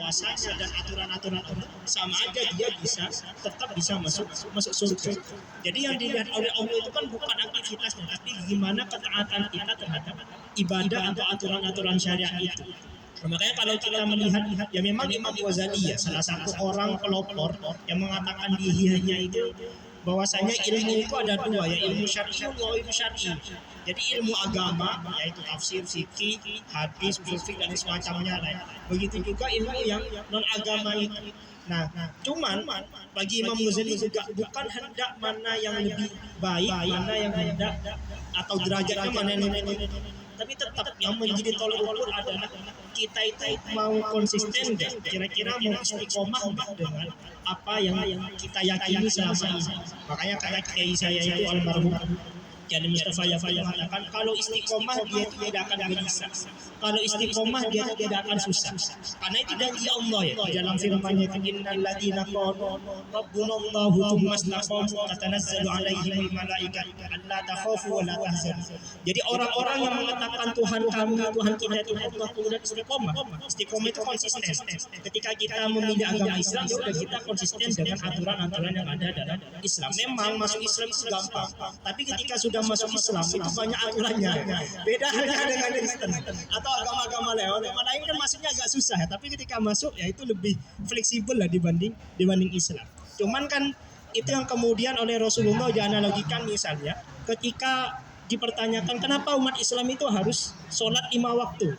puasanya dan aturan-aturan sama aja dia tetap bisa masuk surga. Jadi yang dilihat oleh Allah itu kan bukan aktivitasnya, tapi gimana ketaatan kita terhadap ibadah atau aturan-aturan syariat itu. Nah, makanya kalau kita melihat ya memang Imam Ghazali ya salah satu orang pelopor yang mengatakan di Ihya itu bahwasanya ilmu itu ada dua, ya ilmu syar'i dan ilmu syar'i. Jadi ilmu agama yaitu tafsir, fikih, hadis, fikih dan semacamnya lain. Begitu juga ilmu yang non agama itu. Nah, cuman bagi Imam Ghazali juga bukan hendak mana yang lebih baik, mana yang hendak atau derajatnya mana yang lebih, tapi tetap yang menjadi tolak ukur adalah kita itu mau konsisten dan kira-kira mau istiqomah dengan apa yang kita yakini selama ini. Makanya kata kiai saya itu almarhum Jadi Mustafa Yafai mengatakan kalau istiqomah dia tidak akan gelisah, kalau istiqomah dia tidak akan susah. Karena itu janji Allah ya di dalam firman-Nya, innal ladzina qalu rabbunallahu tsumma istaqamu tatanazzalu alaihimul malaikatu alla takhafu wa la tahzanu. Jadi orang-orang yang mengatakan Tuhan kami, Tuhan kita itu Allah, kemudian istiqomah. Istiqomah itu konsisten. Ketika kita memilih agama Islam, ya kita konsisten dengan aturan-aturan yang ada dalam Islam. Memang masuk Islam itu gampang, tapi ketika sudah masuk Islam itu banyak aturannya. Beda halnya dengan Kristen atau agama-agama lain. Agama lain kan masuknya agak susah ya, tapi ketika masuk ya itu lebih fleksibel lah dibanding Islam. Cuman kan itu yang kemudian oleh Rasulullah dianalogikan, misalnya ketika dipertanyakan kenapa umat Islam itu harus sholat 5 waktu,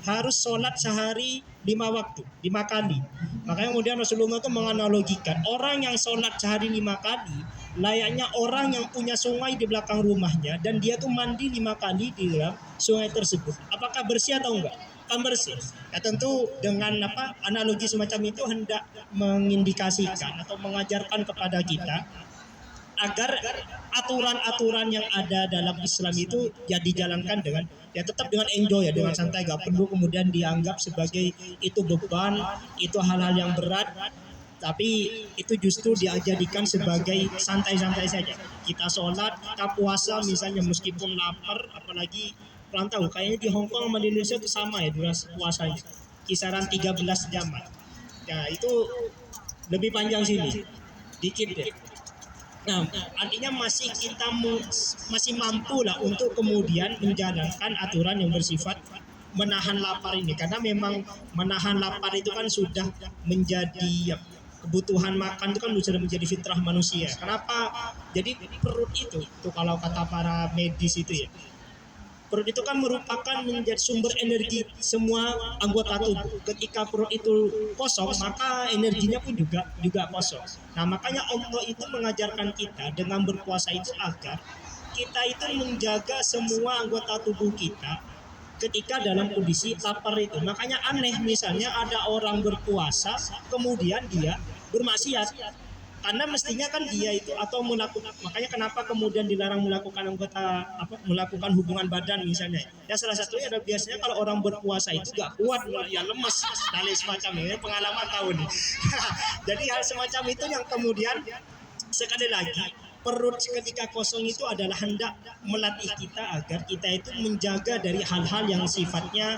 harus sholat sehari 5 waktu, 5 kali. Makanya kemudian Rasulullah itu menganalogikan orang yang sholat sehari 5 kali layaknya orang yang punya sungai di belakang rumahnya dan dia tuh mandi 5 kali di dalam sungai tersebut. Apakah bersih atau enggak? Kan bersih. Ya tentu dengan analogi semacam itu hendak mengindikasikan atau mengajarkan kepada kita agar aturan-aturan yang ada dalam Islam itu ya dijalankan dengan ya tetap dengan enjoy ya, dengan santai, gak perlu kemudian dianggap sebagai itu beban, itu hal-hal yang berat. Tapi itu justru dijadikan sebagai santai-santai saja. Kita sholat, kita puasa misalnya meskipun lapar, apalagi perantau. Kayaknya di Hong Kong sama di Indonesia itu sama ya durasi puasanya, kisaran 13 jam. Ya itu lebih panjang sini, dikit deh. Nah, artinya masih mampu lah untuk kemudian menjalankan aturan yang bersifat menahan lapar ini, karena memang menahan lapar itu kan sudah menjadi kebutuhan makan itu kan sudah menjadi fitrah manusia. Kenapa? Jadi perut itu tuh kalau kata para medis itu ya, perut itu kan merupakan menjadi sumber energi semua anggota tubuh. Ketika perut itu kosong, maka energinya pun juga kosong. Nah, makanya Allah itu mengajarkan kita dengan berpuasa itu agar kita itu menjaga semua anggota tubuh kita ketika dalam kondisi lapar itu. Makanya aneh misalnya ada orang berpuasa kemudian dia bermaksiat, karena mestinya kan dia itu atau melakukan, makanya kenapa kemudian dilarang melakukan melakukan hubungan badan misalnya. Ya salah satunya adalah biasanya kalau orang berpuasa itu gak kuat, ya lemes dan semacam ini, pengalaman tahu nih. Jadi hal semacam itu yang kemudian sekali lagi perut ketika kosong itu adalah hendak melatih kita agar kita itu menjaga dari hal-hal yang sifatnya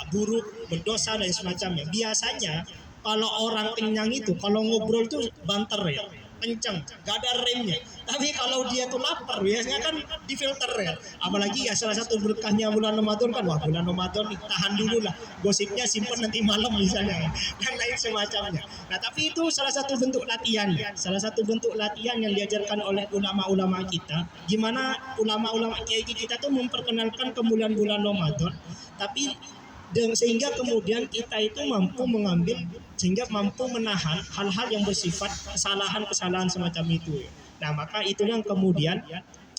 buruk, berdosa dan semacamnya. Biasanya kalau orang kenyang itu kalau ngobrol itu banter ya, kenceng, gak ada remnya. Tapi kalau dia tuh lapar biasanya kan difilter ya. Apalagi ya salah satu berkahnya bulan Ramadan kan, wah bulan Ramadan tahan dulu lah, gosipnya simpen nanti malam misalnya dan lain semacamnya. Nah tapi itu salah satu bentuk latihan ya, salah satu bentuk latihan yang diajarkan oleh ulama-ulama kita. Gimana ulama-ulama kiai kita tuh memperkenalkan kemuliaan bulan Ramadan, tapi sehingga kemudian kita itu mampu mengambil, sehingga mampu menahan hal-hal yang bersifat kesalahan-kesalahan semacam itu. Nah maka itulah yang kemudian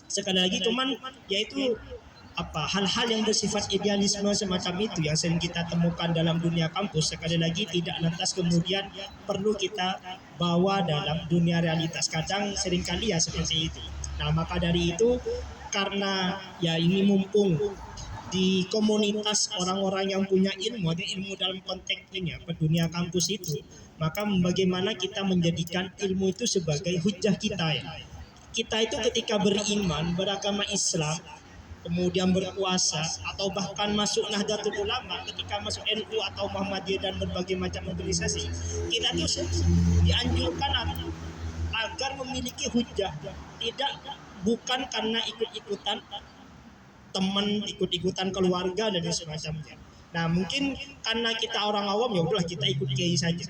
sekali lagi cuman yaitu hal-hal yang bersifat idealisme semacam itu yang sering kita temukan dalam dunia kampus, sekali lagi tidak lantas kemudian perlu kita bawa dalam dunia realitas. Kadang seringkali ya seperti itu. Nah maka dari itu, karena ya ini mumpung di komunitas orang-orang yang punya ilmu, ada ilmu dalam konteks ini dunia kampus itu, maka bagaimana kita menjadikan ilmu itu sebagai hujah kita ya. Kita itu ketika beriman, beragama Islam, kemudian berpuasa, atau bahkan masuk Nahdlatul Ulama, ketika masuk NU atau Muhammadiyah dan berbagai macam organisasi, kita tuh dianjurkan agar memiliki hujah, tidak bukan karena ikut-ikutan teman, ikut-ikutan keluarga dan semacamnya. Nah mungkin karena kita orang awam, ya udahlah kita ikut kiai saja.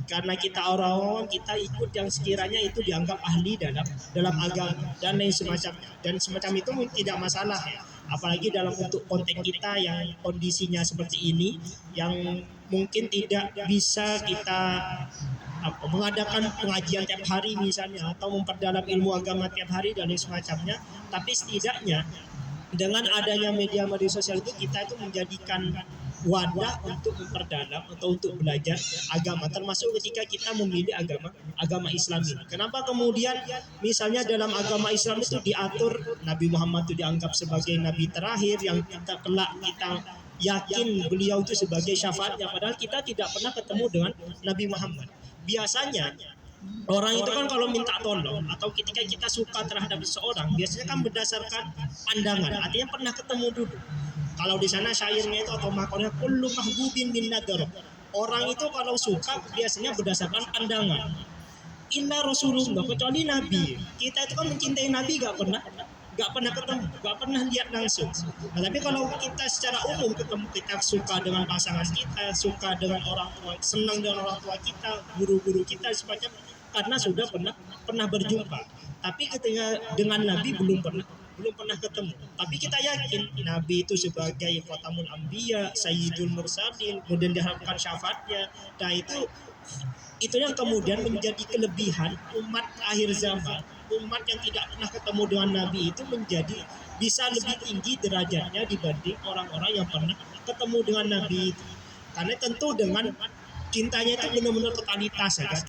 Karena kita orang awam, kita ikut yang sekiranya itu dianggap ahli dalam agama dan lain semacamnya. Dan semacam itu tidak masalah ya. Apalagi dalam untuk konteks kita yang kondisinya seperti ini, yang mungkin tidak bisa kita mengadakan pengajian tiap hari misalnya, atau memperdalam ilmu agama tiap hari dan lain semacamnya. Tapi setidaknya dengan adanya media sosial itu, kita itu menjadikan wadah untuk memperdalam atau untuk belajar agama, termasuk ketika kita memilih agama Islam ini. Kenapa kemudian misalnya dalam agama Islam itu diatur Nabi Muhammad itu dianggap sebagai nabi terakhir yang kita kelak kita yakin beliau itu sebagai syafaatnya, padahal kita tidak pernah ketemu dengan Nabi Muhammad. Biasanya orang itu kan kalau minta tolong atau ketika kita suka terhadap seseorang, biasanya kan berdasarkan pandangan, artinya pernah ketemu dulu. Kalau di sana syairnya itu atau makornya kullu mahbubin min nadar. Orang itu kalau suka biasanya berdasarkan pandangan. Illa Rasulullah, kecuali Nabi. Kita itu kan mencintai Nabi gak pernah ketemu, gak pernah lihat langsung. Nah, tapi kalau kita secara umum ketemu, kita suka dengan pasangan kita, suka dengan orang tua, senang dengan orang tua kita, guru-guru kita semacam, karena sudah pernah berjumpa. Tapi ketika dengan Nabi belum pernah ketemu. Tapi kita yakin Nabi itu sebagai Khatamul Anbiya, Sayyidul Mursalin, kemudian diharapkan syafaatnya. Nah itu yang kemudian menjadi kelebihan umat akhir zaman. Umat yang tidak pernah ketemu dengan Nabi itu menjadi bisa lebih tinggi derajatnya dibanding orang-orang yang pernah ketemu dengan Nabi itu. Karena tentu dengan cintanya itu benar-benar totalitas ya.